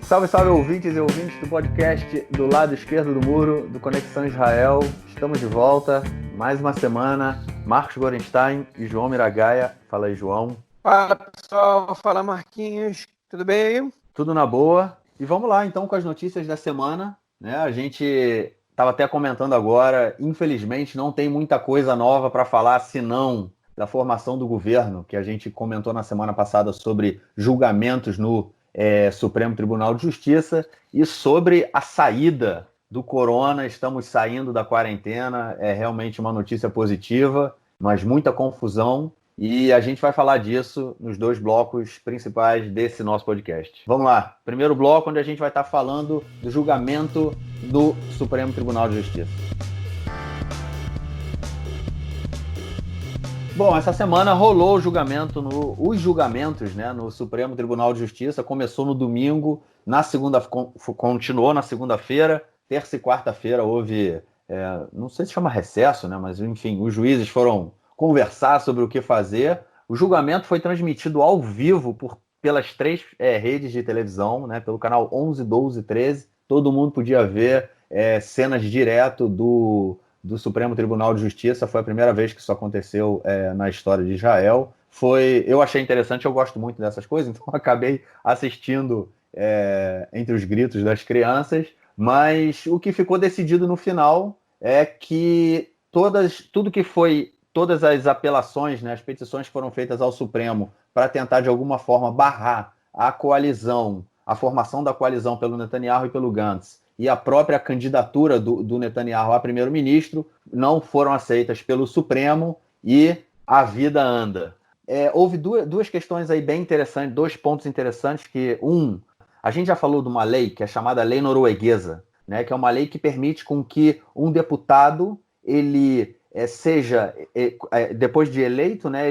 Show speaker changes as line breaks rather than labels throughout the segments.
Salve, salve, ouvintes e ouvintes do podcast do lado esquerdo do muro, do Conexão Israel. Estamos de volta, mais uma semana. Marcos Gorenstein e João Miragaia. Fala aí, João.
Fala, pessoal. Fala, Marquinhos. Tudo bem aí?
Tudo na boa. E vamos lá, então, com as notícias da semana. A gente estava até comentando agora, infelizmente não tem muita coisa nova para falar, senão da formação do governo, que a gente comentou na semana passada sobre julgamentos no Supremo Tribunal de Justiça e sobre a saída do corona. Estamos saindo da quarentena, é realmente uma notícia positiva, mas muita confusão. E a gente vai falar disso nos dois blocos principais desse nosso podcast. Vamos lá. Primeiro bloco, onde a gente vai estar falando do julgamento do Supremo Tribunal de Justiça. Bom, essa semana rolou o julgamento, os julgamentos, né, no Supremo Tribunal de Justiça. Começou no domingo, continuou na segunda-feira, terça e quarta-feira houve, não sei se chama recesso, né, mas enfim, os juízes foram conversar sobre o que fazer. O julgamento foi transmitido ao vivo pelas três redes de televisão, né, pelo canal 11, 12 e 13. Todo mundo podia ver cenas direto do Supremo Tribunal de Justiça. Foi a primeira vez que isso aconteceu na história de Israel. Eu achei interessante, eu gosto muito dessas coisas, então acabei assistindo entre os gritos das crianças, mas o que ficou decidido no final é que todas as apelações, né, as petições que foram feitas ao Supremo para tentar de alguma forma barrar a coalizão, a formação da coalizão pelo Netanyahu e pelo Gantz, e a própria candidatura do Netanyahu a primeiro-ministro, não foram aceitas pelo Supremo e a vida anda. Houve duas questões aí bem interessantes, dois pontos interessantes, a gente já falou de uma lei que é chamada Lei Norueguesa, né, que é uma lei que permite com que um deputado, depois de eleito, né,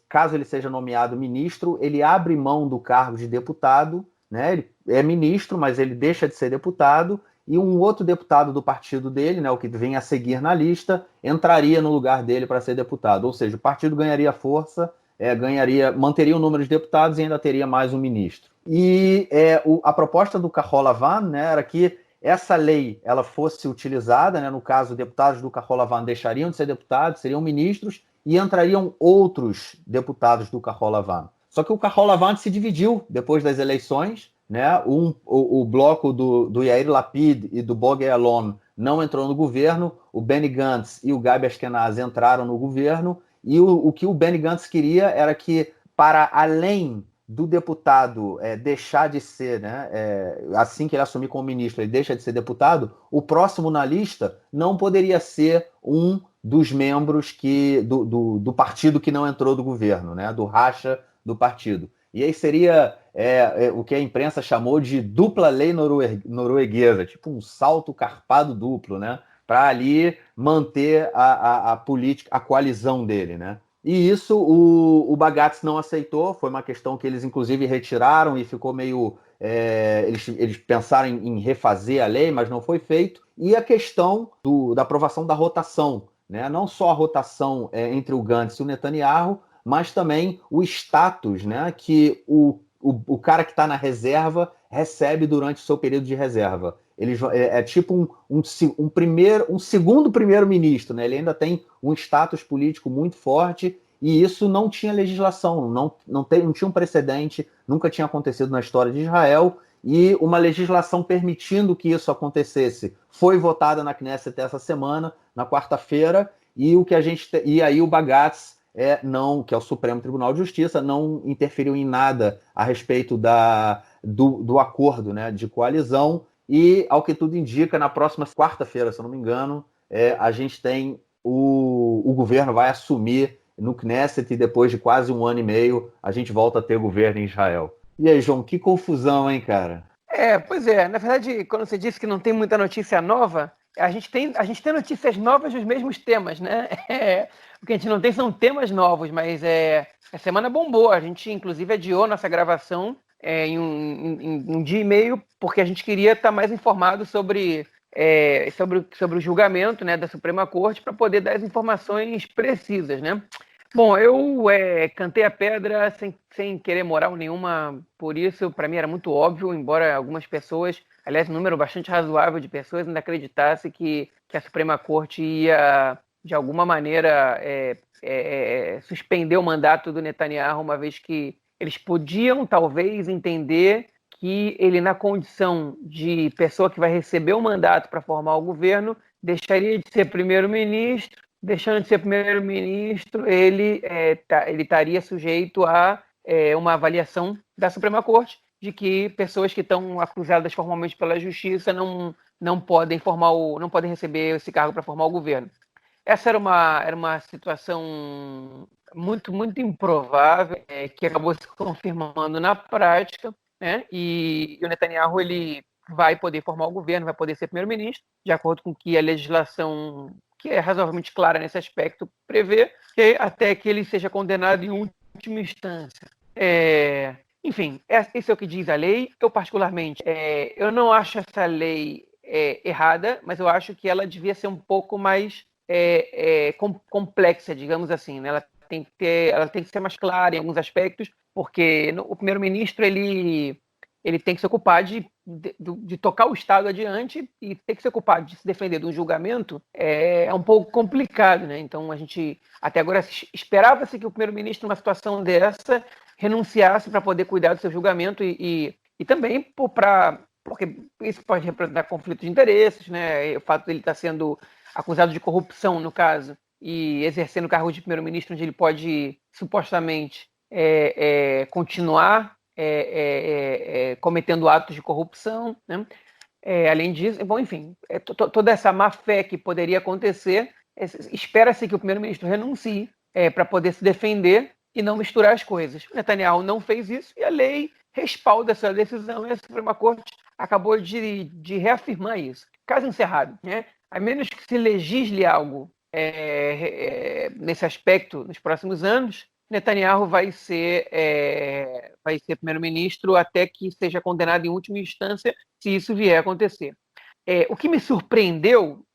caso ele seja nomeado ministro, ele abre mão do cargo de deputado, né, ele é ministro, mas ele deixa de ser deputado, e um outro deputado do partido dele, né, o que vem a seguir na lista, entraria no lugar dele para ser deputado. Ou seja, o partido ganharia força, manteria o número de deputados e ainda teria mais um ministro. E a proposta do Kahol Lavan, né, era que essa lei ela fosse utilizada, né, no caso, deputados do Kahol Lavan deixariam de ser deputados, seriam ministros, e entrariam outros deputados do Kahol Lavan. Só que o Kahol Lavan se dividiu depois das eleições, né? O bloco do Yair Lapid e do Bogi Ya'alon não entrou no governo, o Benny Gantz e o Gabi Ashkenazi entraram no governo, e o que o Benny Gantz queria era que, para além do deputado deixar de ser, né, assim que ele assumir como ministro, ele deixa de ser deputado, o próximo na lista não poderia ser um dos membros do partido que não entrou do governo, né, do racha do partido. E aí seria o que a imprensa chamou de dupla lei norueguesa, tipo um salto carpado duplo, né, para ali manter a política, a coalizão dele, né. E isso o Bagatz não aceitou, foi uma questão que eles inclusive retiraram e ficou meio... eles pensaram em refazer a lei, mas não foi feito. E a questão da aprovação da rotação, né? Não só a rotação entre o Gantz e o Netanyahu, mas também o status, né, que o cara que está na reserva recebe durante o seu período de reserva. Ele é tipo um segundo primeiro-ministro, né? Ele ainda tem um status político muito forte, e isso não tinha legislação, não tinha um precedente, nunca tinha acontecido na história de Israel, e uma legislação permitindo que isso acontecesse foi votada na Knesset essa semana, na quarta-feira, e aí o Bagatz, que é o Supremo Tribunal de Justiça, não interferiu em nada a respeito do acordo, né, de coalizão. E, ao que tudo indica, na próxima quarta-feira, se eu não me engano, a gente tem o governo vai assumir no Knesset, e depois de quase 1 ano e meio, a gente volta a ter governo em Israel. E aí, João, que confusão, hein, cara?
Pois é. Na verdade, quando você disse que não tem muita notícia nova, a gente tem notícias novas dos mesmos temas, né? O que a gente não tem são temas novos, mas a semana bombou. A gente, inclusive, adiou nossa gravação em um dia e meio, porque a gente queria estar mais informado sobre o julgamento, né, da Suprema Corte, para poder dar as informações precisas, né? Bom, eu cantei a pedra sem querer moral nenhuma por isso. Para mim era muito óbvio, embora algumas pessoas, aliás, um número bastante razoável de pessoas ainda acreditasse que a Suprema Corte ia, de alguma maneira, suspender o mandato do Netanyahu, uma vez que eles podiam, talvez, entender que ele, na condição de pessoa que vai receber o mandato para formar o governo, deixaria de ser primeiro-ministro. Deixando de ser primeiro-ministro, ele estaria sujeito a uma avaliação da Suprema Corte de que pessoas que estão acusadas formalmente pela Justiça não podem não podem receber esse cargo para formar o governo. Essa era uma situação muito, muito improvável, que acabou se confirmando na prática, né? E o Netanyahu ele vai poder formar o governo, vai poder ser primeiro-ministro, de acordo com o que a legislação, que é razoavelmente clara nesse aspecto, prevê, até que ele seja condenado em última instância. Enfim, esse é o que diz a lei. Eu, particularmente, eu não acho essa lei errada, mas eu acho que ela devia ser um pouco mais complexa, digamos assim, né? Ela tem que ser mais clara em alguns aspectos, porque o primeiro-ministro ele tem que se ocupar de tocar o Estado adiante e tem que se ocupar de se defender de um julgamento é um pouco complicado, né? Então a gente até agora esperava-se que o primeiro-ministro numa situação dessa renunciasse para poder cuidar do seu julgamento e também porque isso pode representar conflito de interesses, né? O fato dele estar sendo acusado de corrupção, no caso, e exercendo o cargo de primeiro-ministro, onde ele pode supostamente continuar cometendo atos de corrupção, né? Além disso, bom, enfim, toda essa má-fé que poderia acontecer, espera-se que o primeiro-ministro renuncie para poder se defender e não misturar as coisas. O Netanyahu não fez isso e a lei respalda essa decisão e a Suprema Corte acabou de reafirmar isso. Caso encerrado, né? A menos que se legisle algo nesse aspecto nos próximos anos, Netanyahu vai ser primeiro-ministro até que seja condenado em última instância, se isso vier a acontecer. O que me surpreendeu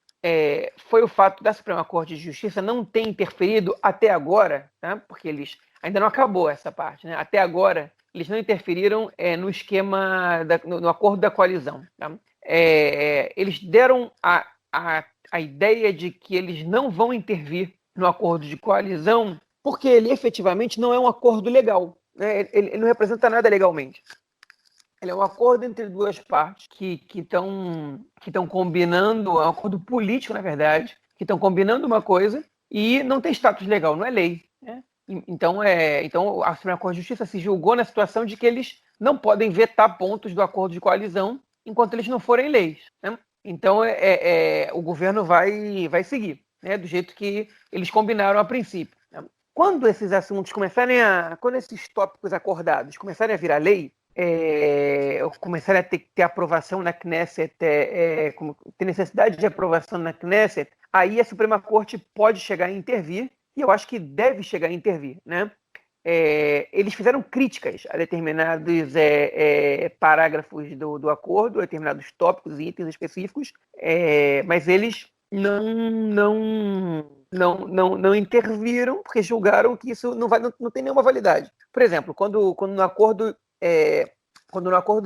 foi o fato da Suprema Corte de Justiça não ter interferido até agora, tá? Porque eles ainda não acabou essa parte, né? Até agora eles não interferiram no esquema no acordo da coalizão. Tá? Eles deram a ideia de que eles não vão intervir no acordo de coalizão porque ele efetivamente não é um acordo legal, né? Ele não representa nada legalmente. Ele é um acordo entre duas partes que estão combinando, é um acordo político, na verdade, que estão combinando uma coisa e não tem status legal, não é lei, né? Então a Suprema Corte de Justiça se julgou na situação de que eles não podem vetar pontos do acordo de coalizão enquanto eles não forem leis, né? Então o governo vai seguir, né, do jeito que eles combinaram a princípio, né? Quando esses assuntos quando esses tópicos acordados começarem a virar lei, começarem a ter aprovação na Knesset, ter necessidade de aprovação na Knesset, aí a Suprema Corte pode chegar a intervir, e eu acho que deve chegar a intervir, né? Eles fizeram críticas a determinados parágrafos do acordo, a determinados tópicos e itens específicos, mas eles não interviram porque julgaram que isso não tem nenhuma validade. Por exemplo, quando no acordo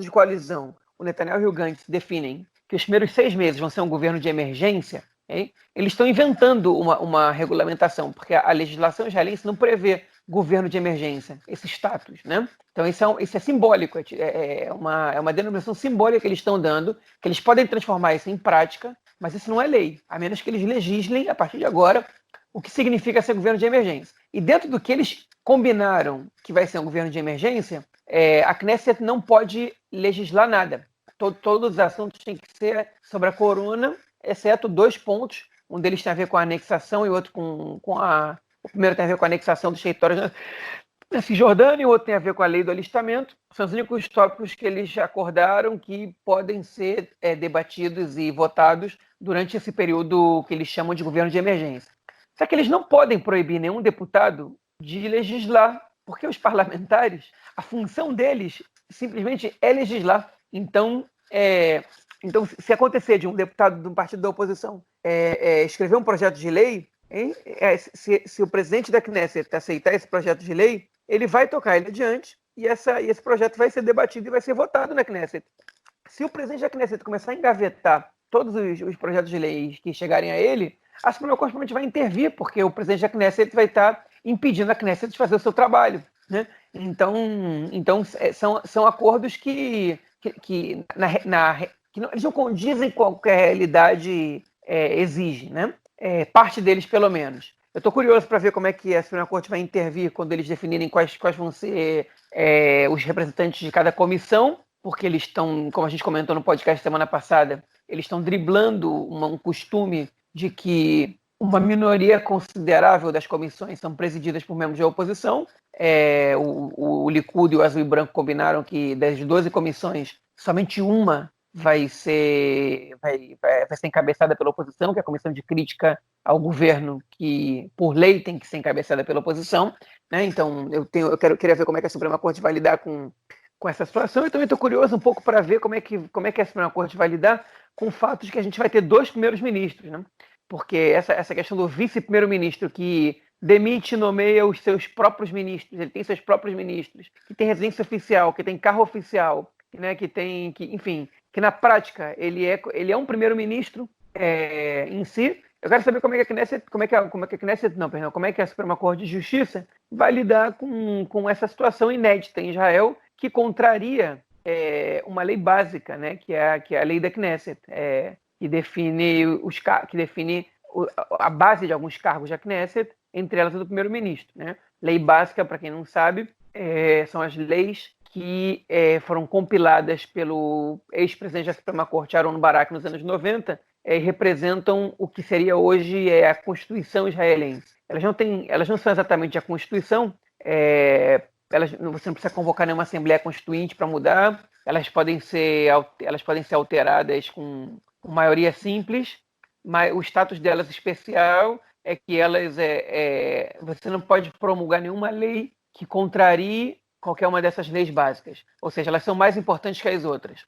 de coalizão o Netanyahu e o Gantz definem que os primeiros 6 meses vão ser um governo de emergência, eles estão inventando uma regulamentação, porque a legislação israelense não prevê governo de emergência, esse status, né? Então isso é simbólico, é uma denominação simbólica que eles estão dando, que eles podem transformar isso em prática, mas isso não é lei, a menos que eles legislem, a partir de agora, o que significa ser governo de emergência. E dentro do que eles combinaram que vai ser um governo de emergência, a Knesset não pode legislar nada. Todos os assuntos têm que ser sobre a corona, exceto 2 pontos. Um deles tem a ver com a anexação e o outro o primeiro tem a ver com a anexação dos territórios na Cisjordânia e o outro tem a ver com a lei do alistamento. São os únicos tópicos que eles acordaram que podem ser debatidos e votados durante esse período que eles chamam de governo de emergência. Só que eles não podem proibir nenhum deputado de legislar, porque os parlamentares, a função deles simplesmente é legislar. Então, se acontecer de um deputado de um partido da oposição escrever um projeto de lei, Se o presidente da Knesset aceitar esse projeto de lei, ele vai tocar ele adiante e esse projeto vai ser debatido e vai ser votado na Knesset. Se o presidente da Knesset começar a engavetar todos os projetos de lei que chegarem a ele, a Suprema Corte provavelmente vai intervir, porque o presidente da Knesset vai estar impedindo a Knesset de fazer o seu trabalho, né? Então são acordos que eles não condizem com o que a realidade exige, né? Parte deles, pelo menos. Eu estou curioso para ver como é que a Suprema Corte vai intervir quando eles definirem quais vão ser os representantes de cada comissão, porque eles estão, como a gente comentou no podcast semana passada, eles estão driblando um costume de que uma minoria considerável das comissões são presididas por membros da oposição. O Likud e o Azul e Branco combinaram que das 12 comissões, somente uma vai ser encabeçada pela oposição, que é a comissão de crítica ao governo, que por lei tem que ser encabeçada pela oposição, né? Então eu queria ver como é que a Suprema Corte vai lidar com essa situação. Eu também estou curioso um pouco para ver como é que a Suprema Corte vai lidar com o fato de que a gente vai ter 2 primeiros ministros, né? Porque essa questão do vice-primeiro-ministro que demite e nomeia os seus próprios ministros, ele tem seus próprios ministros, que tem residência oficial, que tem carro oficial, né, enfim, que na prática ele é um primeiro-ministro em si. Eu quero saber como é que a Suprema Corte de Justiça vai lidar com essa situação inédita em Israel, que contraria uma lei básica, né, que é a lei da Knesset, que define a base de alguns cargos da Knesset, entre elas a do primeiro-ministro, né? Lei básica, para quem não sabe, são as leis que foram compiladas pelo ex-presidente da Suprema Corte, Aaron Barak, nos anos 90, e representam o que seria hoje a Constituição israelense. Elas não são exatamente a Constituição, você não precisa convocar nenhuma Assembleia Constituinte para mudar, elas podem ser alteradas com maioria simples, mas o status delas especial é que elas você não pode promulgar nenhuma lei que contrarie qualquer uma dessas leis básicas, ou seja, elas são mais importantes que as outras.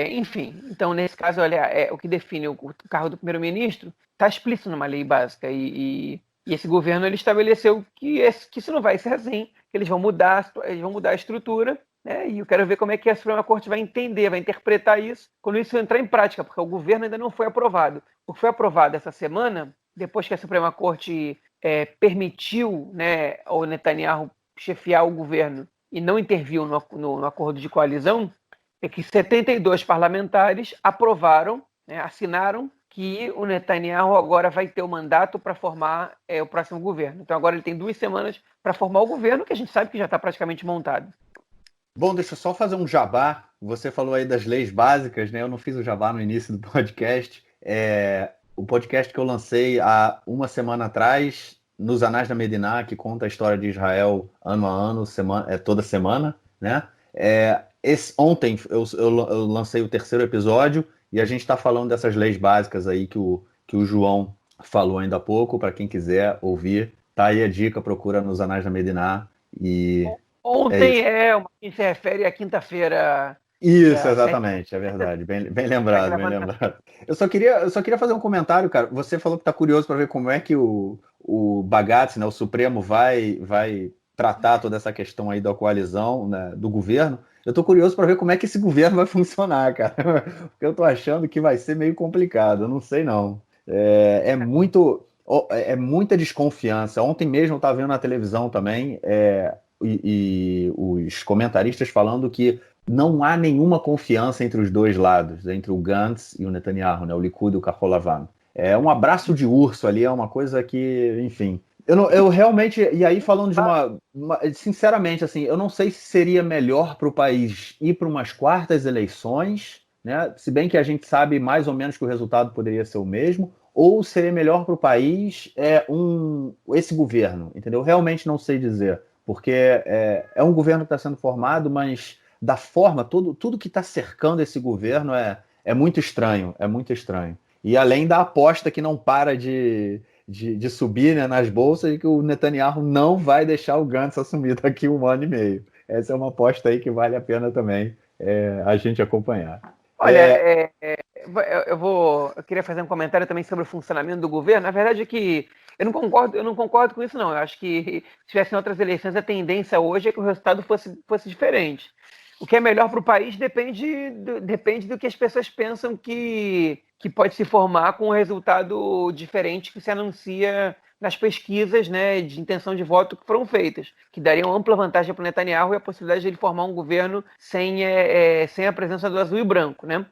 Enfim, então nesse caso, olha, o que define o cargo do primeiro-ministro está explícito numa lei básica e esse governo ele estabeleceu que isso não vai ser assim, que eles vão mudar a estrutura. E eu quero ver como é que a Suprema Corte vai entender, vai interpretar isso, quando isso entrar em prática, porque o governo ainda não foi aprovado. O que foi aprovado essa semana, depois que a Suprema Corte permitiu, né, ao Netanyahu chefiar o governo e não interviu no acordo de coalizão, é que 72 parlamentares aprovaram, né, assinaram que o Netanyahu agora vai ter o mandato para formar o próximo governo. Então agora ele tem 2 semanas para formar o governo, que a gente sabe que já está praticamente montado.
Bom, deixa eu só fazer um jabá. Você falou aí das leis básicas, né? Eu não fiz o jabá no início do podcast. O podcast que eu lancei há uma semana atrás, nos Anais da Mediná, que conta a história de Israel ano a ano, toda semana, né? Ontem eu lancei o 3º episódio e a gente está falando dessas leis básicas aí que o João falou ainda há pouco. Para quem quiser ouvir, tá aí a dica, procura nos Anais da Mediná.
Ontem uma que se refere à quinta-feira.
Isso, exatamente, é verdade. Bem lembrado, bem lembrado. Eu só queria fazer um comentário, cara. Você falou que está curioso para ver como é que o Bagatz, né, o Supremo, vai tratar toda essa questão aí da coalizão, né, do governo. Eu estou curioso para ver como é que esse governo vai funcionar, cara. Porque eu estou achando que vai ser meio complicado. Eu não sei, não. É muita desconfiança. Ontem mesmo eu estava vendo na televisão também e os comentaristas falando que não há nenhuma confiança entre os dois lados, entre o Gantz e o Netanyahu, né, o Likud e o Kahol Lavan. É um abraço de urso ali, é uma coisa que, enfim... Eu realmente, e aí falando de sinceramente, assim, eu não sei se seria melhor para o país ir para umas quartas eleições, né, se bem que a gente sabe mais ou menos que o resultado poderia ser o mesmo, ou seria melhor para o país esse governo, entendeu? Realmente não sei dizer, porque é um governo que está sendo formado, mas da forma, tudo que está cercando esse governo é muito estranho, é muito estranho. E além da aposta que não para de subir, né, nas bolsas, e que o Netanyahu não vai deixar o Gantz assumir daqui 1 ano e meio. Essa é uma aposta aí que vale a pena também a gente acompanhar.
Olha, eu queria fazer um comentário também sobre o funcionamento do governo. Na verdade é que eu não concordo com isso, não. Eu acho que se tivessem outras eleições, a tendência hoje é que o resultado fosse diferente. O que é melhor para o país depende do que as pessoas pensam que pode se formar com um resultado diferente que se anuncia nas pesquisas, né, de intenção de voto que foram feitas, que dariam ampla vantagem para o Netanyahu e a possibilidade de ele formar um governo sem a presença do azul e branco, né?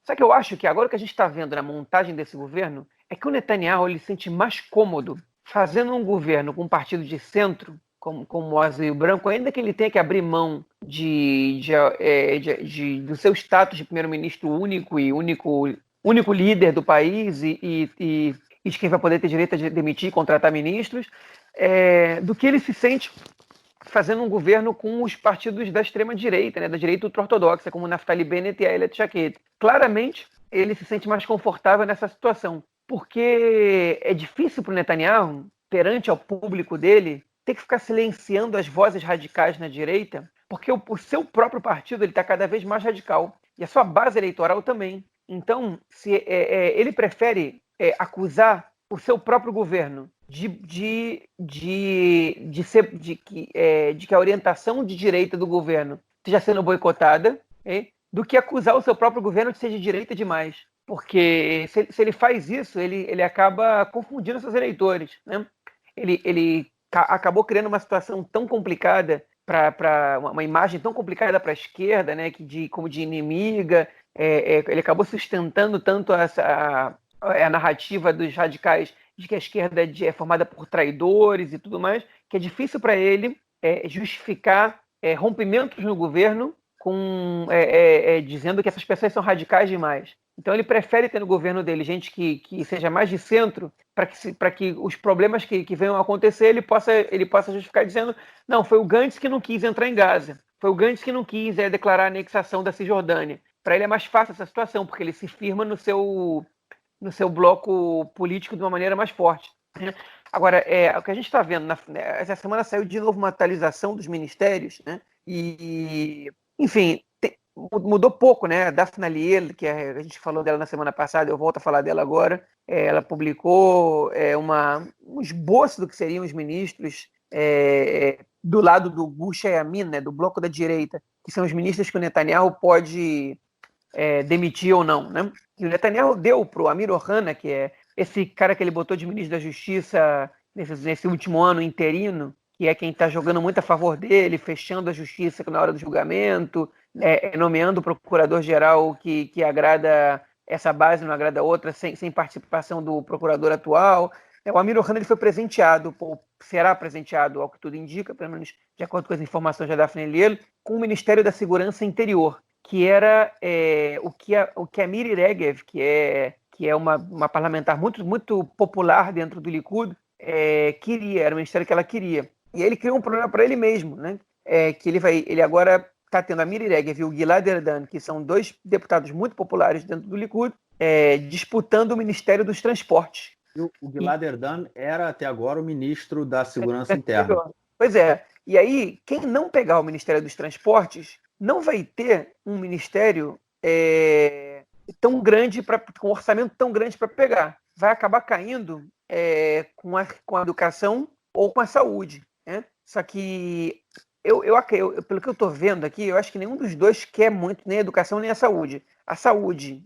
Só que eu acho que agora o que a gente está vendo na montagem desse governo é que o Netanyahu ele se sente mais cômodo fazendo um governo com um partido de centro, como o azul e o branco, ainda que ele tenha que abrir mão do seu status de primeiro-ministro único e único líder do país e de quem vai poder ter direito a demitir e contratar ministros, do que ele se sente fazendo um governo com os partidos da extrema-direita, né, da direita ultra-ortodoxa, como Naftali Bennett e Ayelet Shaked. Claramente, ele se sente mais confortável nessa situação, porque é difícil para o Netanyahu, perante ao público dele, ter que ficar silenciando as vozes radicais na direita, porque o seu próprio partido está cada vez mais radical, e a sua base eleitoral também. Então, ele prefere acusar o seu próprio governo de que a orientação de direita do governo esteja sendo boicotada, do que acusar o seu próprio governo de ser de direita demais. Porque se ele faz isso, ele acaba confundindo seus eleitores, né? Ele acabou criando uma situação tão complicada, uma imagem tão complicada para a esquerda, né, como de inimiga. Ele acabou sustentando tanto a narrativa dos radicais de que a esquerda é formada por traidores e tudo mais, que é difícil para ele justificar rompimentos no governo dizendo que essas pessoas são radicais demais. Então ele prefere ter no governo dele gente que seja mais de centro, para que os problemas que venham a acontecer ele possa justificar dizendo: não, foi o Gantz que não quis entrar em Gaza, foi o Gantz que não quis declarar a anexação da Cisjordânia. Para ele é mais fácil essa situação, porque ele se firma no seu bloco político de uma maneira mais forte. Agora, o que a gente está vendo, essa semana saiu de novo uma atualização dos ministérios, né? E, enfim, mudou pouco, né? A Daphne Aliel, que a gente falou dela na semana passada, eu volto a falar dela agora, ela publicou um esboço do que seriam os ministros do lado do Gush Yamin, né? Do bloco da direita, que são os ministros que o Netanyahu pode demitir ou não, né? E o Netanyahu deu para o Amir Ohana, que é esse cara que ele botou de ministro da Justiça nesse último ano interino, que é quem está jogando muito a favor dele, fechando a justiça na hora do julgamento, nomeando o procurador-geral que agrada essa base, não agrada outra, sem participação do procurador atual. O Amir Ohana ele foi presenteado, será presenteado, ao que tudo indica, pelo menos de acordo com as informações da Daphne Aliel, com o Ministério da Segurança Interior, que era o que a Miri Regev, que é uma parlamentar muito, muito popular dentro do Likud, queria, era o ministério que ela queria. E ele criou um problema para ele mesmo, né? Que ele agora está tendo a Miri Regev e o Gilad Erdan, que são dois deputados muito populares dentro do Likud, disputando o Ministério dos Transportes.
O Gilad Erdan era até agora o ministro da Segurança Interna.
Pois é. E aí, quem não pegar o Ministério dos Transportes não vai ter um ministério tão grande, com um orçamento tão grande para pegar. Vai acabar caindo com a educação ou com a saúde, né? Só que, pelo que eu estou vendo aqui, eu acho que nenhum dos dois quer muito, nem a educação nem a saúde. A saúde,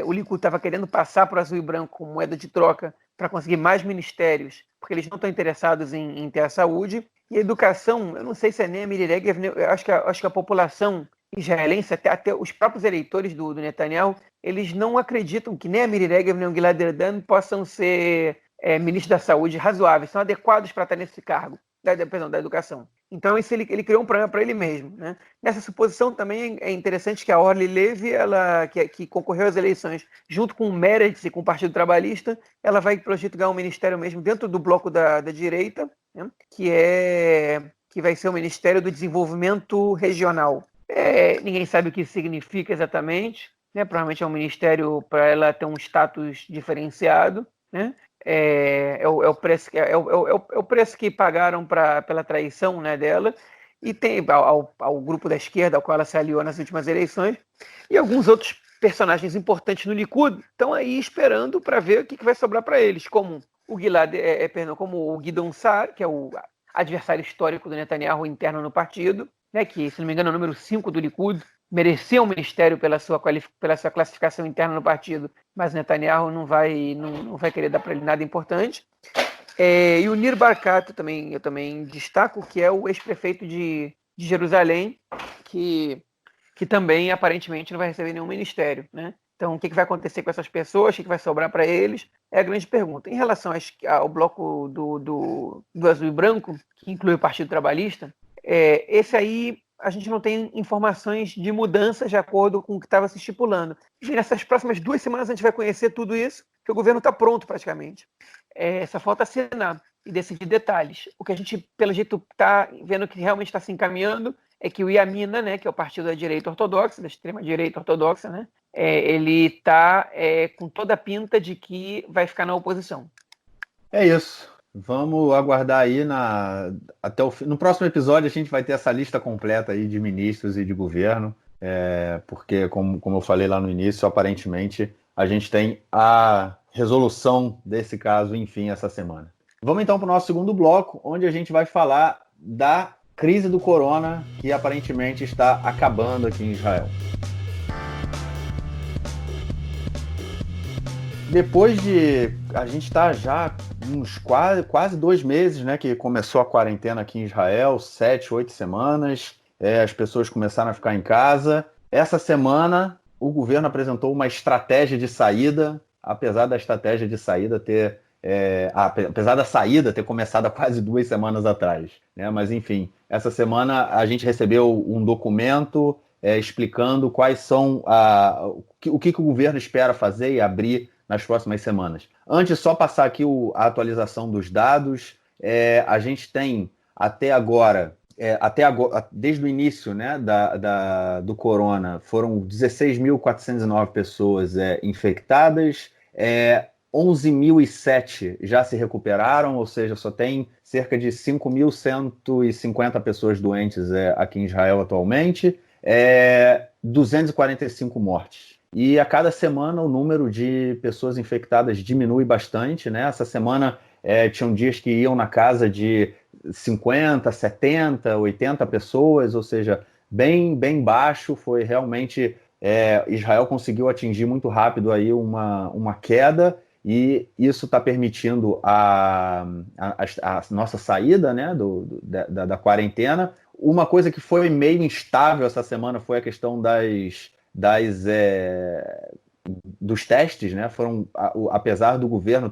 o Likud estava querendo passar para o azul e branco como moeda de troca para conseguir mais ministérios, porque eles não estão interessados em ter a saúde. E a educação, eu não sei se é nem a Miri Regev, eu acho que a população israelense, até os próprios eleitores do Netanyahu, eles não acreditam que nem a Miri Regev nem o Gilad Erdan possam ser ministros da saúde razoáveis, são adequados para estar nesse cargo, da educação. Então isso ele criou um problema para ele mesmo, né? Nessa suposição também é interessante que a Orly Levy, que concorreu às eleições junto com o Meretz e com o Partido Trabalhista, ela vai, pelo jeito, ganhar um ministério mesmo dentro do bloco da direita, né? Que vai ser o Ministério do Desenvolvimento Regional. Ninguém sabe o que isso significa exatamente, né? Provavelmente é um ministério para ela ter um status diferenciado, né? É o preço que pagaram pela traição, né, dela, e tem ao grupo da esquerda ao qual ela se aliou nas últimas eleições, e alguns outros personagens importantes no Likud estão aí esperando para ver o que vai sobrar para eles, como o como o Gideon Sa'ar, que é o adversário histórico do Netanyahu interno no partido, né, que, se não me engano, é o número 5 do Likud, mereceu um ministério pela sua classificação interna no partido, mas Netanyahu não vai querer dar para ele nada importante. E o Nir Barkat eu também destaco, que é o ex-prefeito de Jerusalém, que também aparentemente não vai receber nenhum ministério, né? Então, o que vai acontecer com essas pessoas? O que vai sobrar para eles? É a grande pergunta. Em relação ao bloco do azul e branco, que inclui o Partido Trabalhista, esse aí a gente não tem informações de mudanças de acordo com o que estava se estipulando. E nessas próximas 2 semanas a gente vai conhecer tudo isso, que o governo está pronto praticamente. Só falta assinar e decidir detalhes. O que a gente, pelo jeito, está vendo que realmente está se encaminhando é que o Yamina, né, que é o partido da direita ortodoxa, da extrema-direita ortodoxa, né, ele está com toda a pinta de que vai ficar na oposição.
É isso. Vamos aguardar aí até no próximo episódio a gente vai ter essa lista completa aí de ministros e de governo, porque, como eu falei lá no início, aparentemente a gente tem a resolução desse caso, enfim, essa semana. Vamos então para o nosso segundo bloco, onde a gente vai falar da crise do corona, que aparentemente está acabando aqui em Israel. Depois de... A gente está já uns quase 2 meses, né, que começou a quarentena aqui em Israel, 7, 8 semanas, as pessoas começaram a ficar em casa. Essa semana, o governo apresentou uma estratégia de saída, apesar da estratégia de saída apesar da saída ter começado há quase 2 semanas atrás, né? Mas, enfim, essa semana a gente recebeu um documento explicando quais são o que o governo espera fazer e abrir nas próximas semanas. Antes, só passar aqui a atualização dos dados. A gente tem até agora, desde o início, né, do corona, foram 16.409 pessoas infectadas, 11.007 já se recuperaram, ou seja, só tem cerca de 5.150 pessoas doentes aqui em Israel atualmente, 245 mortes. E a cada semana o número de pessoas infectadas diminui bastante, né? Essa semana tinham dias que iam na casa de 50, 70, 80 pessoas, ou seja, bem, bem baixo. Foi realmente... Israel conseguiu atingir muito rápido aí uma queda, e isso está permitindo a nossa saída, né, da quarentena. Uma coisa que foi meio instável essa semana foi a questão dos testes, né? Apesar do governo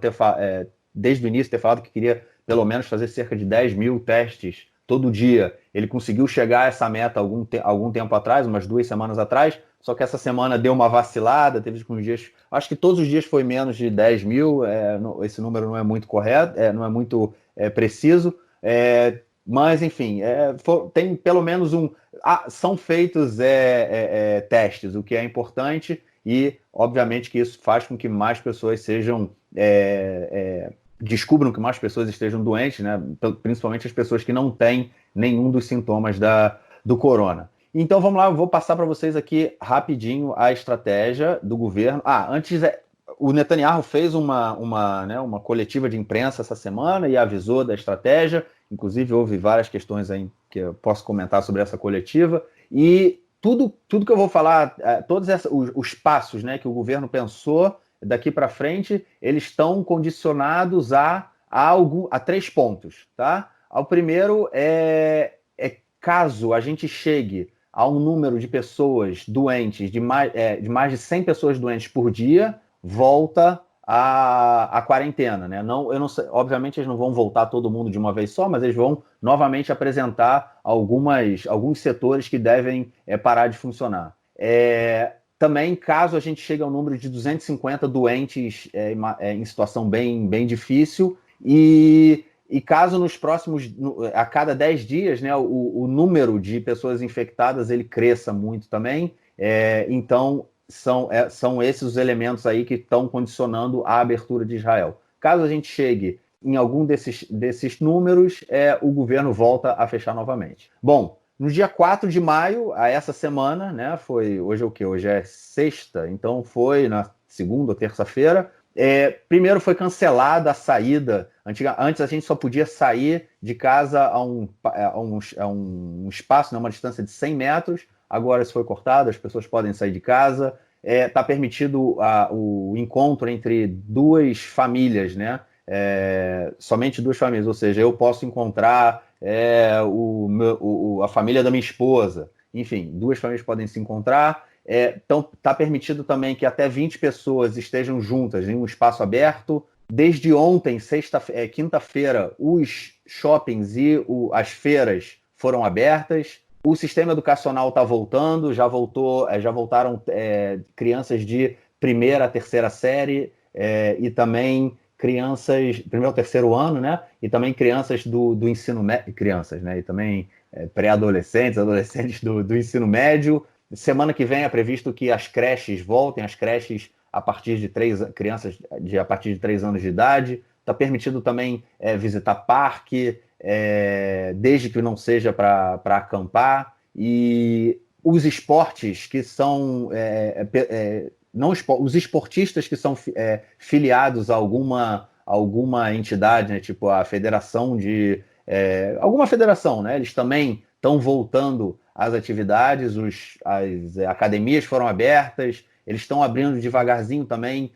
desde o início ter falado que queria pelo menos fazer cerca de 10 mil testes todo dia, ele conseguiu chegar a essa meta algum tempo atrás, umas 2 semanas atrás, só que essa semana deu uma vacilada, teve uns dias, acho que todos os dias foi menos de 10 mil, esse número não é muito correto, não é muito preciso, mas enfim, tem pelo menos são feitos testes, o que é importante, e obviamente que isso faz com que mais pessoas descubram que mais pessoas estejam doentes, né? Principalmente as pessoas que não têm nenhum dos sintomas do corona. Então vamos lá, eu vou passar para vocês aqui rapidinho a estratégia do governo. Antes, o Netanyahu fez uma coletiva de imprensa essa semana e avisou da estratégia. Inclusive houve várias questões aí que eu posso comentar sobre essa coletiva. E tudo que eu vou falar, todos os passos, né, que o governo pensou daqui para frente, eles estão condicionados a 3 pontos, tá? O primeiro caso a gente chegue a um número de pessoas doentes, de mais de 100 pessoas doentes por dia, volta a quarentena, né? Eu não sei, obviamente eles não vão voltar todo mundo de uma vez só, mas eles vão novamente apresentar alguns setores que devem parar de funcionar. Também, caso a gente chegue ao número de 250 doentes em situação bem, bem difícil, e caso a cada 10 dias, né, o número de pessoas infectadas ele cresça muito também, então são esses os elementos aí que estão condicionando a abertura de Israel. Caso a gente chegue em algum desses números, o governo volta a fechar novamente. Bom, No dia 4 de maio, a essa semana, né, hoje é o quê? Hoje é sexta, então foi na segunda ou terça-feira. Primeiro foi cancelada a saída. Antes a gente só podia sair de casa a um espaço, né, uma distância de 100 metros. Agora isso foi cortado, as pessoas podem sair de casa. Está permitido o encontro entre duas famílias, né? Somente duas famílias, ou seja, eu posso encontrar a família da minha esposa. Enfim, duas famílias podem se encontrar. Então, está permitido também que até 20 pessoas estejam juntas em um espaço aberto. Desde ontem, quinta-feira, os shoppings e as feiras foram abertas. O sistema educacional está voltando, já voltaram crianças de primeira a terceira série e também crianças, primeiro ao terceiro ano, né? E também crianças do ensino médio, crianças, né? E também pré-adolescentes, adolescentes do ensino médio. Semana que vem é previsto que as creches voltem, as creches a partir de crianças a partir de 3 anos de idade. Está permitido também visitar parque, desde que não seja para acampar. E os esportes que são não os esportistas que são filiados a alguma entidade, né, tipo a federação alguma federação, né? Eles também estão voltando às atividades, as academias foram abertas, eles estão abrindo devagarzinho também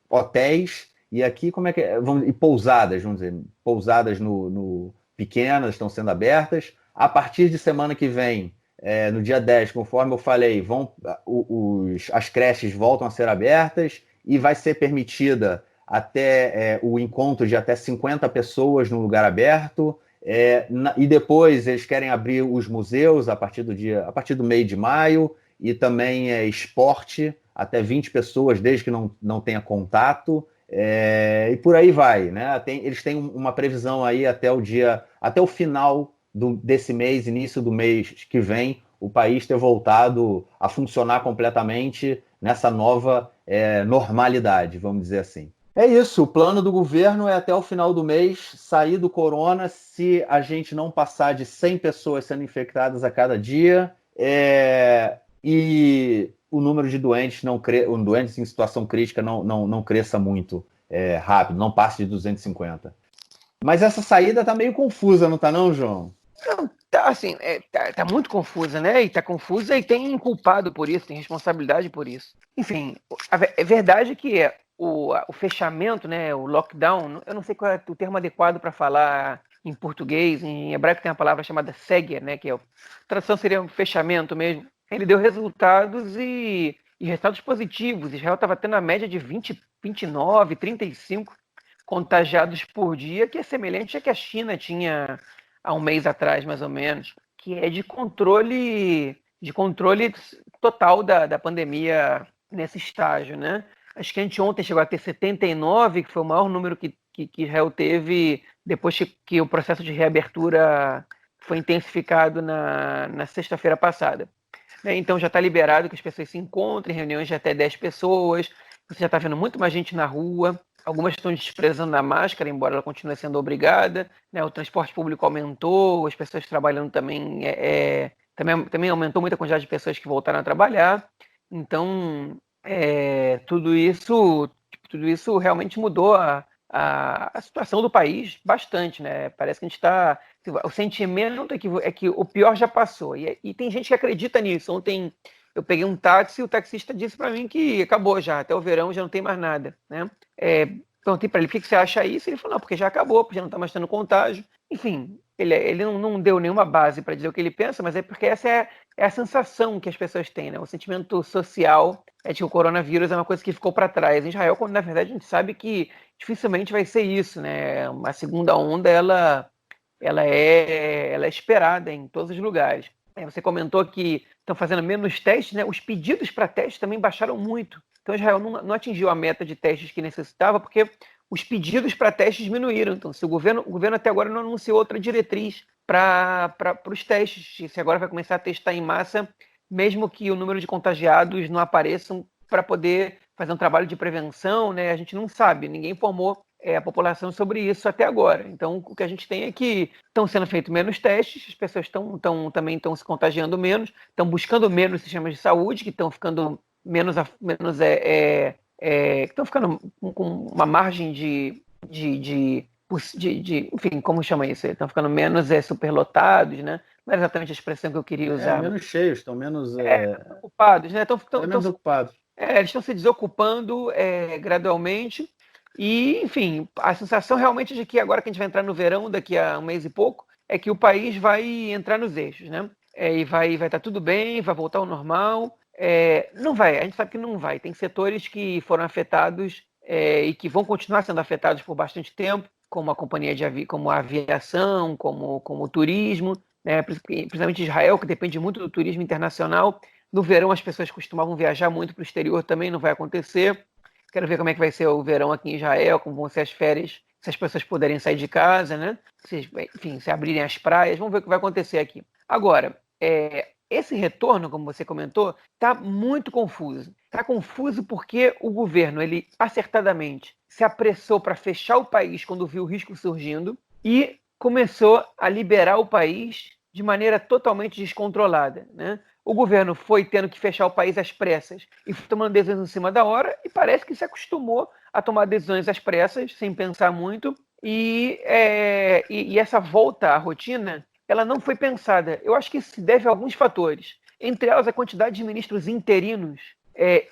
hotéis, e aqui como é que e pousadas, vamos dizer, pousadas pequenas estão sendo abertas. A partir de semana que vem, no dia 10, conforme eu falei, as creches voltam a ser abertas e vai ser permitida até o encontro de até 50 pessoas no lugar aberto. E depois eles querem abrir os museus a partir do meio de maio, e também esporte até 20 pessoas, desde que não tenha contato. E por aí vai, né? Eles têm uma previsão aí até o final desse mês, início do mês que vem, o país ter voltado a funcionar completamente nessa nova normalidade, vamos dizer assim. É isso, o plano do governo é até o final do mês sair do corona se a gente não passar de 100 pessoas sendo infectadas a cada dia e o número de doentes doentes em situação crítica não cresça muito rápido, não passe de 250. Mas essa saída tá meio confusa, não tá não, João?
Não, tá assim, tá muito confusa, né? E tá confusa e tem culpado por isso, tem responsabilidade por isso. Enfim, é verdade que o fechamento, né, o lockdown, eu não sei qual é o termo adequado para falar em português, em hebraico tem uma palavra chamada seger, né, que a tradução seria um fechamento mesmo. Ele deu resultados e resultados positivos. Israel estava tendo a média de 20, 29, 35 contagiados por dia, que é semelhante a que a China tinha há um mês atrás, mais ou menos, que é de controle total da pandemia nesse estágio, né? Acho que a gente ontem chegou a ter 79, que foi o maior número que Israel teve depois que o processo de reabertura foi intensificado na sexta-feira passada. Então já está liberado que as pessoas se encontrem, reuniões de até 10 pessoas, você já está vendo muito mais gente na rua, algumas estão desprezando a máscara, embora ela continue sendo obrigada, né? O transporte público aumentou, as pessoas trabalhando também, também aumentou muito a quantidade de pessoas que voltaram a trabalhar, então tudo isso realmente mudou a situação do país bastante, né? Parece que a gente está... O sentimento é que o pior já passou. E tem gente que acredita nisso. Ontem eu peguei um táxi e o taxista disse para mim que acabou já. Até o verão já não tem mais nada, né? Perguntei para ele, por que você acha isso? Ele falou, não, porque já acabou, porque já não está mais tendo contágio. Enfim, ele não deu nenhuma base para dizer o que ele pensa, mas é porque essa é a sensação que as pessoas têm, né? O sentimento social é de que o coronavírus é uma coisa que ficou para trás. Em Israel, quando na verdade a gente sabe que dificilmente vai ser isso, né? A segunda onda, ela é esperada em todos os lugares. Você comentou que estão fazendo menos testes, né? Os pedidos para testes também baixaram muito. Então, Israel não atingiu a meta de testes que necessitava, porque os pedidos para testes diminuíram. Então, se o governo até agora não anunciou outra diretriz para os testes, se agora vai começar a testar em massa, mesmo que o número de contagiados não apareçam, para poder fazer um trabalho de prevenção, né? A gente não sabe, ninguém informou a população sobre isso até agora. Então, o que a gente tem é que estão sendo feitos menos testes, as pessoas também estão se contagiando menos, estão buscando menos sistemas de saúde, que estão ficando estão ficando com uma margem enfim, como chama isso? Estão ficando menos superlotados, né? Não era exatamente a expressão que eu queria usar.
Menos cheios, estão menos
ocupados, né?
Menos ocupados.
Eles estão se desocupando gradualmente. E, enfim, a sensação realmente de que agora que a gente vai entrar no verão, daqui a um mês e pouco, é que o país vai entrar nos eixos, né? E vai estar tudo bem, vai voltar ao normal. Não vai, a gente sabe que não vai. Tem setores que foram afetados e que vão continuar sendo afetados por bastante tempo, como a companhia como a aviação, como o turismo, né? Principalmente Israel, que depende muito do turismo internacional. No verão as pessoas costumavam viajar muito para o exterior, também não vai acontecer. Quero ver como é que vai ser o verão aqui em Israel, como vão ser as férias, se as pessoas puderem sair de casa, né? Se abrirem as praias, vamos ver o que vai acontecer aqui. Agora, esse retorno, como você comentou, está muito confuso. Está confuso porque o governo, ele acertadamente se apressou para fechar o país quando viu o risco surgindo e começou a liberar o país de maneira totalmente descontrolada, né? O governo foi tendo que fechar o país às pressas e foi tomando decisões em cima da hora e parece que se acostumou a tomar decisões às pressas, sem pensar muito, e essa volta à rotina, ela não foi pensada. Eu acho que isso se deve a alguns fatores, entre elas a quantidade de ministros interinos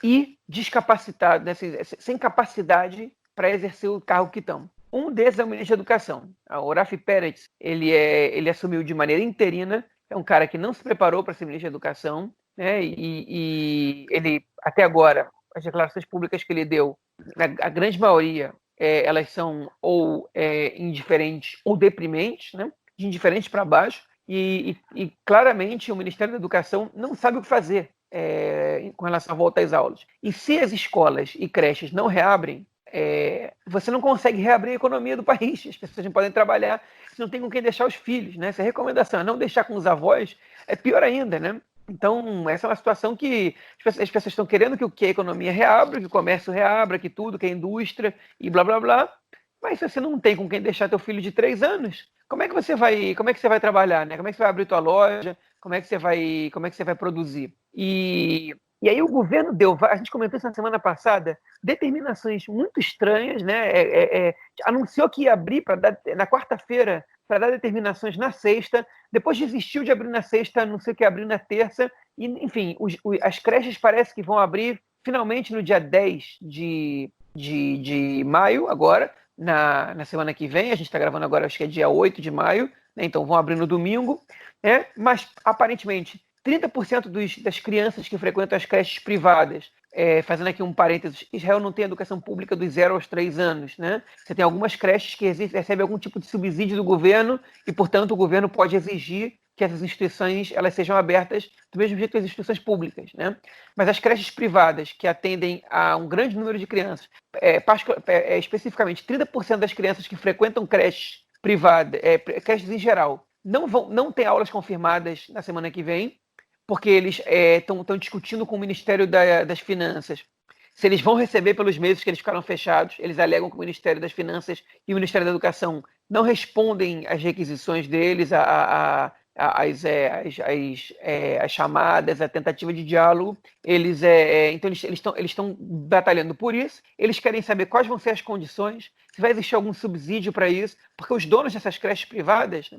e discapacitados, né, sem capacidade para exercer o cargo que estão. Um desses é o ministro da Educação, o Orafi Peretz. Ele assumiu de maneira interina. É um cara que não se preparou para ser ministro da Educação, né? E ele, até agora, as declarações públicas que ele deu, a grande maioria, elas são ou indiferentes ou deprimentes, né? De indiferentes para baixo. E claramente o Ministério da Educação não sabe o que fazer com relação à volta às aulas. E se as escolas e creches não reabrem, você não consegue reabrir a economia do país. As pessoas não podem trabalhar, se não tem com quem deixar os filhos, né? Se a recomendação é não deixar com os avós, é pior ainda, né? Então, essa é uma situação que as pessoas estão querendo que a economia reabra, que o comércio reabra, que tudo, que a indústria e blá, blá, blá. Mas se você não tem com quem deixar teu filho de 3 anos, como é que você vai trabalhar, né? Como é que você vai abrir tua loja? Como é que você vai produzir? E aí o governo a gente comentou isso na semana passada, determinações muito estranhas, né? Anunciou que ia abrir na quarta-feira para dar determinações na sexta, depois desistiu de abrir na sexta, anunciou que ia abrir na terça, e, enfim, as creches parece que vão abrir finalmente no dia 10 de maio, agora, na semana que vem. A gente está gravando agora, acho que é dia 8 de maio, né? Então vão abrir no domingo, né? Mas aparentemente 30% das crianças que frequentam as creches privadas, fazendo aqui um parênteses, Israel não tem educação pública dos 0 aos 3 anos, né? Você tem algumas creches que recebem algum tipo de subsídio do governo e, portanto, o governo pode exigir que essas instituições elas sejam abertas do mesmo jeito que as instituições públicas, né? Mas as creches privadas, que atendem a um grande número de crianças, especificamente 30% das crianças que frequentam creches privadas, creches em geral, não têm aulas confirmadas na semana que vem, porque eles estão discutindo com o Ministério das Finanças se eles vão receber pelos meses que eles ficaram fechados. Eles alegam que o Ministério das Finanças e o Ministério da Educação não respondem às requisições deles, às chamadas, à tentativa de diálogo. Então eles estão batalhando por isso. Eles querem saber quais vão ser as condições, se vai existir algum subsídio para isso, porque os donos dessas creches privadas,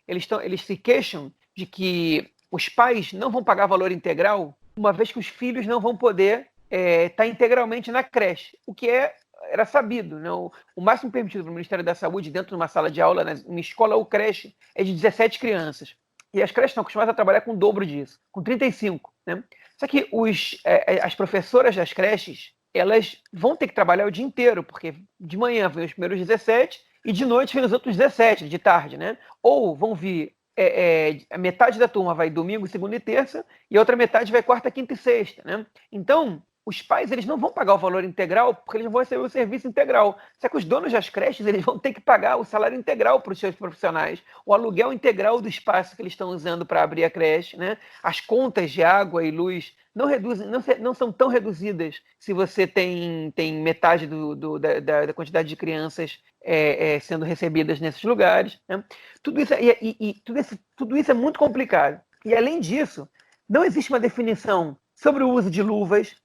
eles se queixam de que os pais não vão pagar valor integral, uma vez que os filhos não vão poder estar integralmente na creche, o que era sabido, né? O máximo permitido para o Ministério da Saúde dentro de uma sala de aula, uma escola ou creche, é de 17 crianças. E as creches estão acostumadas a trabalhar com o dobro disso, com 35. Né? Só que as professoras das creches, elas vão ter que trabalhar o dia inteiro, porque de manhã vêm os primeiros 17 e de noite vêm os outros 17, de tarde. Né? Ou vão vir a metade da turma vai domingo, segunda e terça, e a outra metade vai quarta, quinta e sexta. Né? Então, os pais eles não vão pagar o valor integral porque eles não vão receber o serviço integral. Só que os donos das creches eles vão ter que pagar o salário integral para os seus profissionais, o aluguel integral do espaço que eles estão usando para abrir a creche, né? As contas de água e luz não são tão reduzidas se você tem metade da quantidade de crianças sendo recebidas nesses lugares, né? Tudo isso é muito complicado. E, além disso, não existe uma definição sobre o uso de luvas.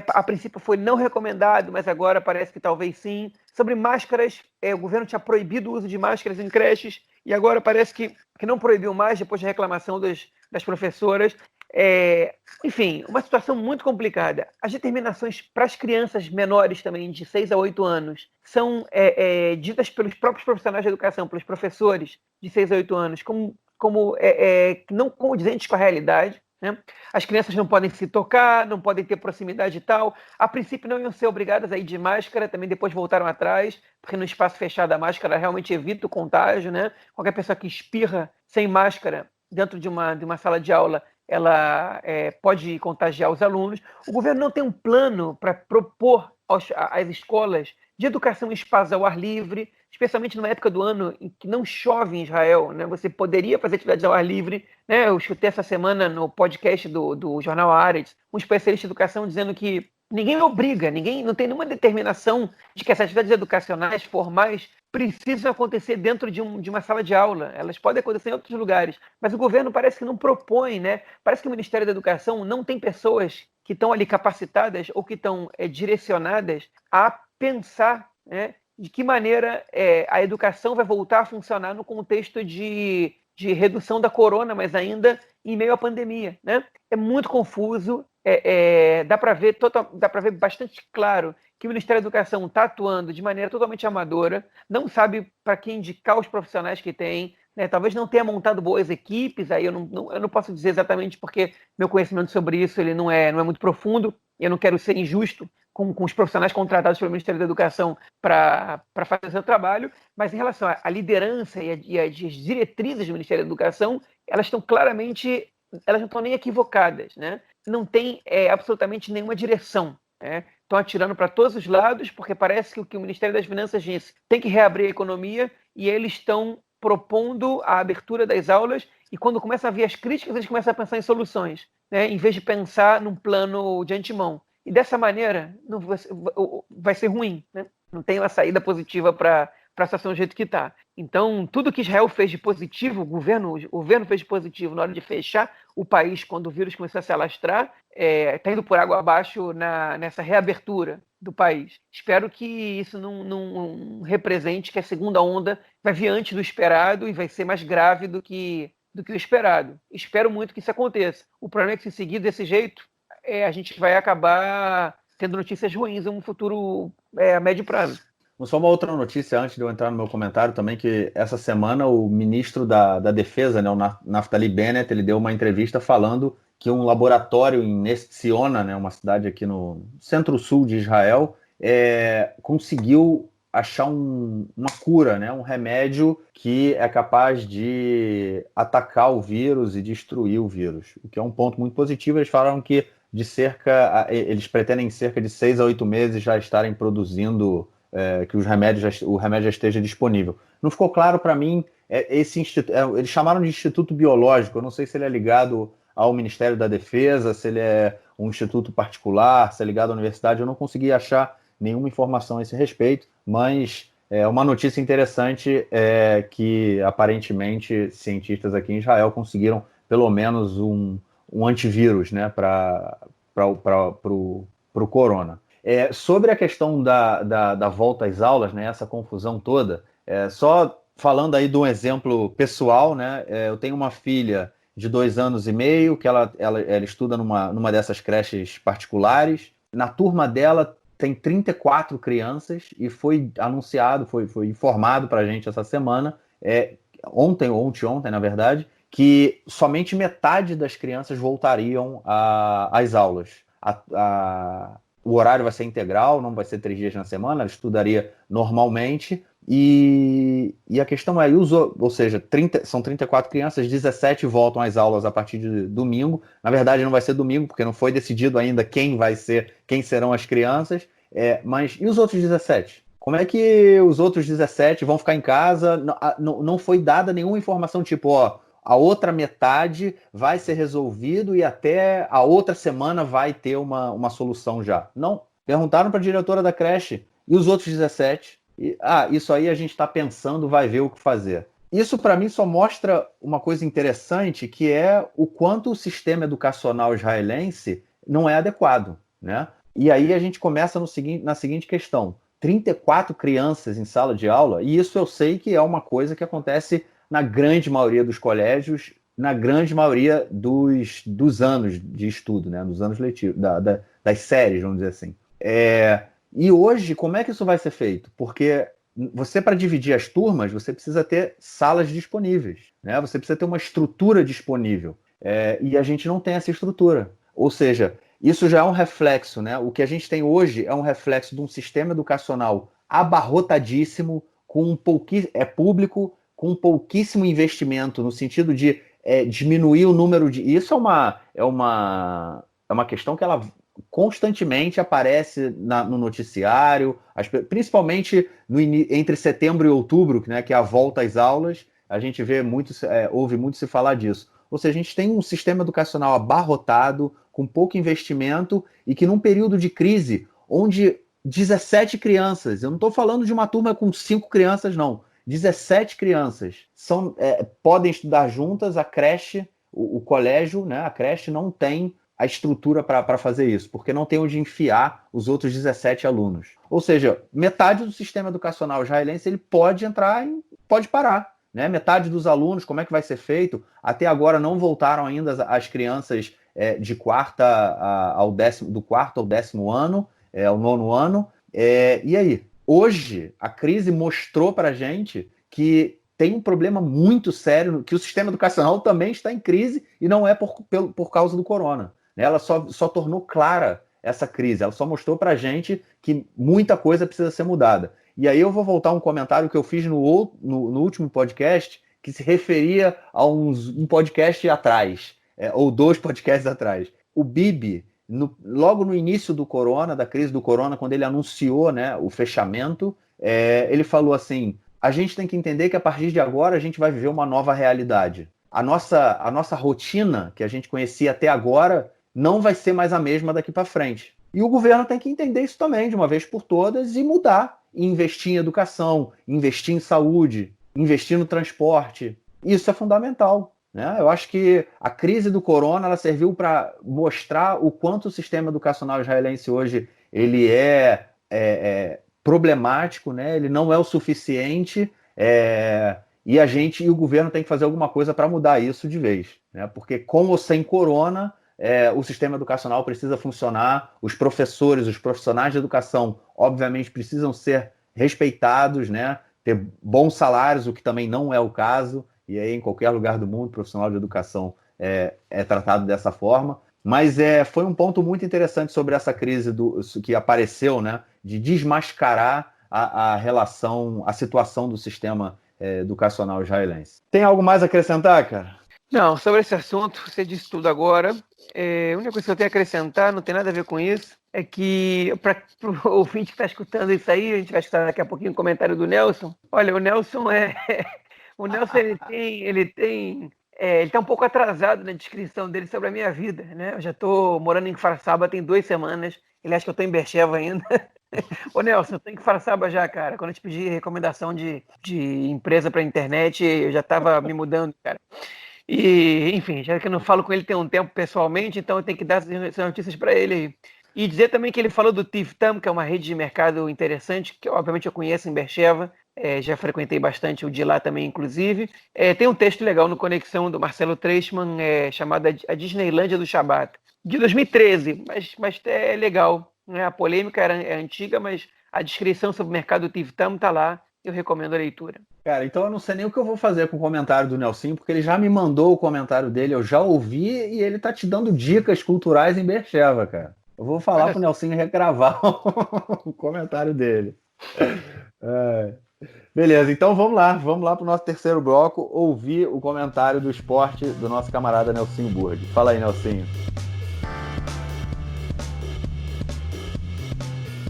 A princípio foi não recomendado, mas agora parece que talvez sim. Sobre máscaras, o governo tinha proibido o uso de máscaras em creches e agora parece que não proibiu mais depois da reclamação das professoras. Enfim, uma situação muito complicada. As determinações para as crianças menores também, de 6 a 8 anos, são ditas pelos próprios profissionais de educação, pelos professores de 6 a 8 anos, como não condizentes com a realidade, né? As crianças não podem se tocar, não podem ter proximidade e tal. A princípio não iam ser obrigadas a ir de máscara, também depois voltaram atrás, porque no espaço fechado a máscara realmente evita o contágio, né? Qualquer pessoa que espirra sem máscara dentro de uma sala de aula, ela pode contagiar os alunos. O governo não tem um plano para propor às escolas de educação em espaços ao ar livre, especialmente numa época do ano em que não chove em Israel, né? Você poderia fazer atividades ao ar livre, né? Eu escutei essa semana no podcast do jornal Haaretz, um especialista em educação dizendo que ninguém obriga, não tem nenhuma determinação de que essas atividades educacionais formais precisam acontecer dentro de uma sala de aula. Elas podem acontecer em outros lugares, mas o governo parece que não propõe, né? Parece que o Ministério da Educação não tem pessoas que estão ali capacitadas ou que estão direcionadas a pensar, né, de que maneira a educação vai voltar a funcionar no contexto de redução da corona, mas ainda em meio à pandemia, né? É muito confuso, dá para ver bastante claro que o Ministério da Educação está atuando de maneira totalmente amadora, não sabe para quem indicar os profissionais que tem, né? Talvez não tenha montado boas equipes, aí eu não posso dizer exatamente porque meu conhecimento sobre isso ele não é muito profundo, eu não quero ser injusto com os profissionais contratados pelo Ministério da Educação para fazer o seu trabalho, mas em relação à liderança e às diretrizes do Ministério da Educação, elas estão claramente, elas não estão nem equivocadas, né? Não tem absolutamente nenhuma direção, né? Estão atirando para todos os lados, porque parece que o que o Ministério das Finanças disse tem que reabrir a economia e eles estão propondo a abertura das aulas e quando começam a vir as críticas, eles começam a pensar em soluções, né? Em vez de pensar num plano de antemão. E dessa maneira não vai ser ruim, né? Não tem uma saída positiva para a situação do jeito que está. Então, tudo que Israel fez de positivo, o governo fez de positivo na hora de fechar o país quando o vírus começou a se alastrar, está indo por água abaixo nessa reabertura do país. Espero que isso não represente que a segunda onda vai vir antes do esperado e vai ser mais grave do que o esperado. Espero muito que isso aconteça. O problema é que se seguir desse jeito, a gente vai acabar tendo notícias ruins em um futuro a médio prazo.
Só uma outra notícia antes de eu entrar no meu comentário também, que essa semana o ministro da Defesa, né, o Naftali Bennett, ele deu uma entrevista falando que um laboratório em Ness Tziona, né, uma cidade aqui no centro-sul de Israel, conseguiu achar uma cura, né, um remédio que é capaz de atacar o vírus e destruir o vírus, o que é um ponto muito positivo. Eles falaram que eles pretendem em cerca de 6 a 8 meses já estarem produzindo, que o remédio já esteja disponível. Não ficou claro para mim, esse instituto, eles chamaram de Instituto Biológico, eu não sei se ele é ligado ao Ministério da Defesa, se ele é um instituto particular, se é ligado à universidade, eu não consegui achar nenhuma informação a esse respeito, mas é uma notícia interessante que aparentemente cientistas aqui em Israel conseguiram pelo menos um antivírus, né, para o corona. Sobre a questão da volta às aulas, né, essa confusão toda, só falando aí de um exemplo pessoal, né, eu tenho uma filha de 2 anos e meio, que ela estuda numa dessas creches particulares. Na turma dela tem 34 crianças e foi anunciado, foi informado para a gente essa semana, ontem, na verdade, que somente metade das crianças voltariam às aulas. O horário vai ser integral, não vai ser 3 dias na semana, ela estudaria normalmente, E a questão é, ou seja, são 34 crianças, 17 voltam às aulas a partir de domingo. Na verdade, não vai ser domingo, porque não foi decidido ainda quem serão as crianças. Mas e os outros 17? Como é que os outros 17 vão ficar em casa? Não foi dada nenhuma informação, tipo, ó, a outra metade vai ser resolvido e até a outra semana vai ter uma solução já. Não. Perguntaram para a diretora da creche, e os outros 17? Isso aí a gente está pensando, vai ver o que fazer. Isso, para mim, só mostra uma coisa interessante, que é o quanto o sistema educacional israelense não é adequado, né? E aí a gente começa na seguinte questão. 34 crianças em sala de aula, e isso eu sei que é uma coisa que acontece na grande maioria dos colégios, na grande maioria dos anos de estudo, né? Dos anos letivos, das séries, vamos dizer assim. E hoje, como é que isso vai ser feito? Porque você, para dividir as turmas, você precisa ter salas disponíveis, né? Você precisa ter uma estrutura disponível. E a gente não tem essa estrutura. Ou seja, isso já é um reflexo, né? O que a gente tem hoje é um reflexo de um sistema educacional abarrotadíssimo, público, com pouquíssimo investimento, no sentido de diminuir o número de... Isso é uma questão que ela constantemente aparece no noticiário, principalmente entre setembro e outubro, né, que é a volta às aulas, a gente ouve muito se falar disso. Ou seja, a gente tem um sistema educacional abarrotado, com pouco investimento, e que num período de crise, onde 17 crianças, eu não estou falando de uma turma com 5 crianças, não, 17 crianças podem estudar juntas, a creche, o colégio, né, a creche não tem a estrutura para fazer isso, porque não tem onde enfiar os outros 17 alunos. Ou seja, metade do sistema educacional israelense ele pode pode parar. Né? Metade dos alunos, como é que vai ser feito? Até agora não voltaram ainda as crianças do quarto ao 10º ano, ao 9º ano. E aí? Hoje, a crise mostrou para a gente que tem um problema muito sério, que o sistema educacional também está em crise e não é por causa do corona. Ela só tornou clara essa crise, ela só mostrou para a gente que muita coisa precisa ser mudada. E aí eu vou voltar a um comentário que eu fiz no último podcast, que se referia a um podcast atrás, ou 2 podcasts atrás. O Bibi, logo no início da crise do corona, quando ele anunciou, né, o fechamento, ele falou assim, a gente tem que entender que a partir de agora a gente vai viver uma nova realidade. A nossa rotina, que a gente conhecia até agora, não vai ser mais a mesma daqui para frente. E o governo tem que entender isso também, de uma vez por todas, e mudar. E investir em educação, investir em saúde, investir no transporte. Isso é fundamental. Né? Eu acho que a crise do corona ela serviu para mostrar o quanto o sistema educacional israelense hoje ele é problemático, né? Ele não é o suficiente, e o governo tem que fazer alguma coisa para mudar isso de vez. Né? Porque com ou sem corona, o sistema educacional precisa funcionar, os professores, os profissionais de educação, obviamente, precisam ser respeitados, né? Ter bons salários, o que também não é o caso, e aí em qualquer lugar do mundo, o profissional de educação é tratado dessa forma. Mas foi um ponto muito interessante sobre essa crise que apareceu, né? De desmascarar a relação, a situação do sistema educacional israelense. Tem algo mais a acrescentar, cara?
Não, sobre esse assunto, você disse tudo agora. A única coisa que eu tenho a acrescentar, não tem nada a ver com isso, é que, para o ouvinte que está escutando isso aí, a gente vai escutar daqui a pouquinho o comentário do Nelson. Olha, o Nelson o Nelson, ele está um pouco atrasado na descrição dele sobre a minha vida, né? Eu já estou morando em Kfar Saba tem 2 semanas, ele acha que eu estou em Beersheba ainda. Ô Nelson, eu tô em Kfar Saba já, cara. Quando eu te pedi recomendação de empresa para internet, eu já estava me mudando, cara. E, enfim, já que eu não falo com ele tem um tempo pessoalmente, então eu tenho que dar essas notícias para ele aí. E dizer também que ele falou do Tiftam, que é uma rede de mercado interessante, que obviamente eu conheço em Beersheba, já frequentei bastante o de lá também, inclusive. Tem um texto legal no Conexão do Marcelo Treisman, chamado A Disneylândia do Shabat, de 2013, mas é legal. Né? A polêmica é antiga, mas a descrição sobre o mercado Tiftam está lá. Eu recomendo a leitura.
Cara, então eu não sei nem o que eu vou fazer com o comentário do Nelson, porque ele já me mandou o comentário dele, eu já ouvi e ele tá te dando dicas culturais em Beersheba, cara. Eu vou falar pro Nelson regravar o comentário dele. Beleza, então vamos lá para o nosso terceiro bloco, ouvir o comentário do esporte do nosso camarada Nelsinho Burdi. Fala aí, Nelsinho.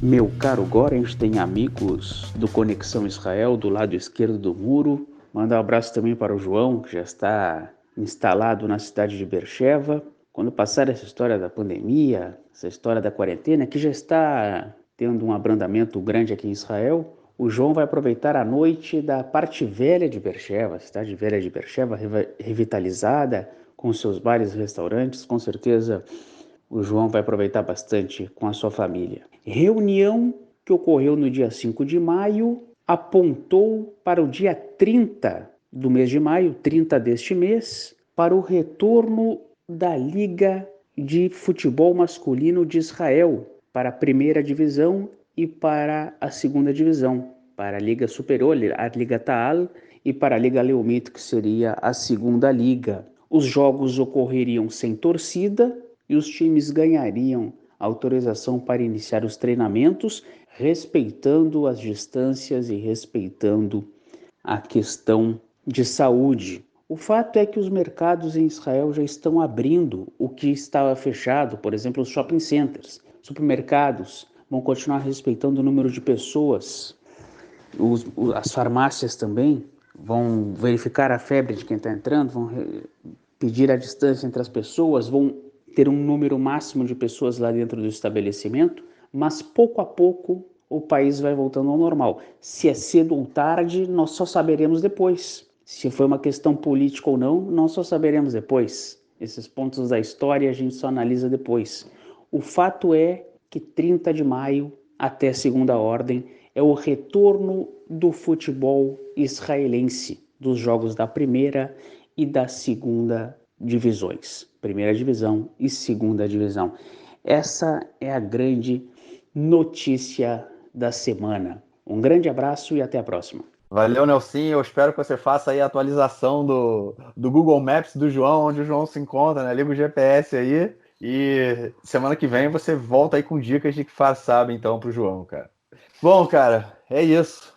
Meu caro Gorens, tem amigos do Conexão Israel do lado esquerdo do muro. Manda um abraço também para o João, que já está instalado na cidade de Beersheva. Quando passar essa história da pandemia, essa história da quarentena, que já está tendo um abrandamento grande aqui em Israel, o João vai aproveitar a noite da parte velha de Beersheva, a cidade velha de Beersheva, revitalizada, com seus bares e restaurantes. Com certeza o João vai aproveitar bastante com a sua família. Reunião que ocorreu no dia 5 de maio apontou para o dia 30 do mês de maio, 30 deste mês, para o retorno da Liga de Futebol Masculino de Israel para a primeira divisão e para a segunda divisão, para a Liga Superior, a Liga Ta'al, e para a Liga Leumit, que seria a segunda liga. Os jogos ocorreriam sem torcida e os times ganhariam autorização para iniciar os treinamentos, respeitando as distâncias e respeitando a questão de saúde. O fato é que os mercados em Israel já estão abrindo o que estava fechado, por exemplo, os shopping centers, supermercados vão continuar respeitando o número de pessoas, as farmácias também vão verificar a febre de quem está entrando, vão pedir a distância entre as pessoas, vão ter um número máximo de pessoas lá dentro do estabelecimento, mas pouco a pouco o país vai voltando ao normal. Se é cedo ou tarde, nós só saberemos depois. Se foi uma questão política ou não, nós só saberemos depois. Esses pontos da história a gente só analisa depois. O fato é que 30 de maio, até a segunda ordem, é o retorno do futebol israelense, dos jogos da primeira e da segunda divisões. Primeira divisão e segunda divisão. Essa é a grande notícia da semana. Um grande abraço e até a próxima.
Valeu, Nelsinho. Eu espero que você faça aí a atualização do Google Maps do João, onde o João se encontra, né? Liga o GPS aí e semana que vem você volta aí com dicas de que faz sabe, então, pro João, cara. Bom, cara, é isso.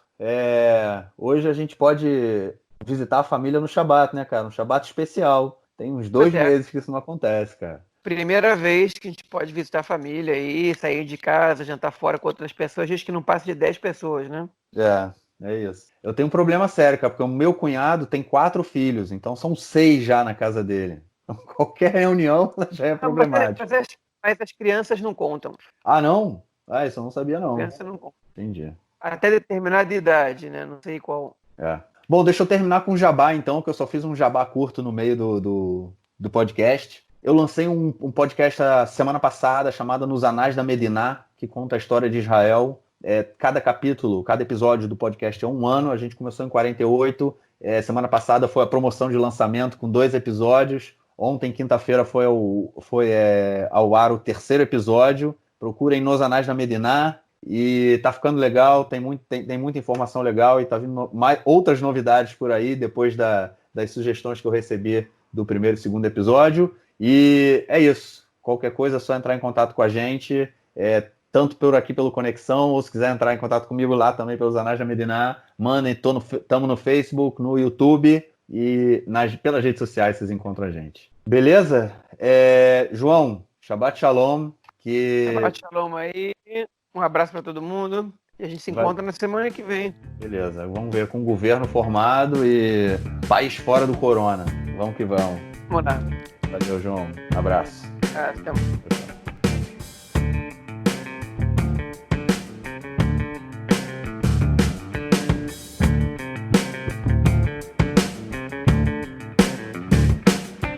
Hoje a gente pode visitar a família no Shabat, né, cara? Um Shabat especial. Tem uns 2 meses que isso não acontece, cara.
Primeira vez que a gente pode visitar a família aí, sair de casa, jantar fora com outras pessoas, diz que não passa de 10 pessoas, né?
É isso. Eu tenho um problema sério, cara, porque o meu cunhado tem 4 filhos, então são 6 já na casa dele. Então, qualquer reunião já é problemática.
Mas as crianças não contam.
Ah, não? Ah, isso eu não sabia, não.
Criança não conta.
Entendi.
Até determinada idade, né? Não sei qual.
Bom, deixa eu terminar com um jabá, então, que eu só fiz um jabá curto no meio do podcast. Eu lancei um podcast a semana passada chamado Nos Anais da Mediná, que conta a história de Israel. Cada capítulo, cada episódio do podcast é 1 ano. A gente começou em 48. Semana passada foi a promoção de lançamento com 2 episódios. Ontem, quinta-feira, foi ao ar o 3º episódio. Procurem Nos Anais da Mediná. E tá ficando legal, tem muita informação legal e tá vindo outras novidades por aí, depois das sugestões que eu recebi do 1º e 2º episódio. E é isso. Qualquer coisa é só entrar em contato com a gente, tanto por aqui pelo Conexão, ou se quiser entrar em contato comigo lá também pelos Anais da Mediná, mandem, estamos no Facebook, no YouTube e pelas redes sociais vocês encontram a gente. Beleza? João, Shabbat Shalom.
Shabbat Shalom aí. Um abraço para todo mundo e a gente se encontra na semana que vem.
Beleza, vamos ver com o governo formado e país fora do corona. Vamos que vamos.
Vamos lá.
Valeu, João. Abraço.
Até mais.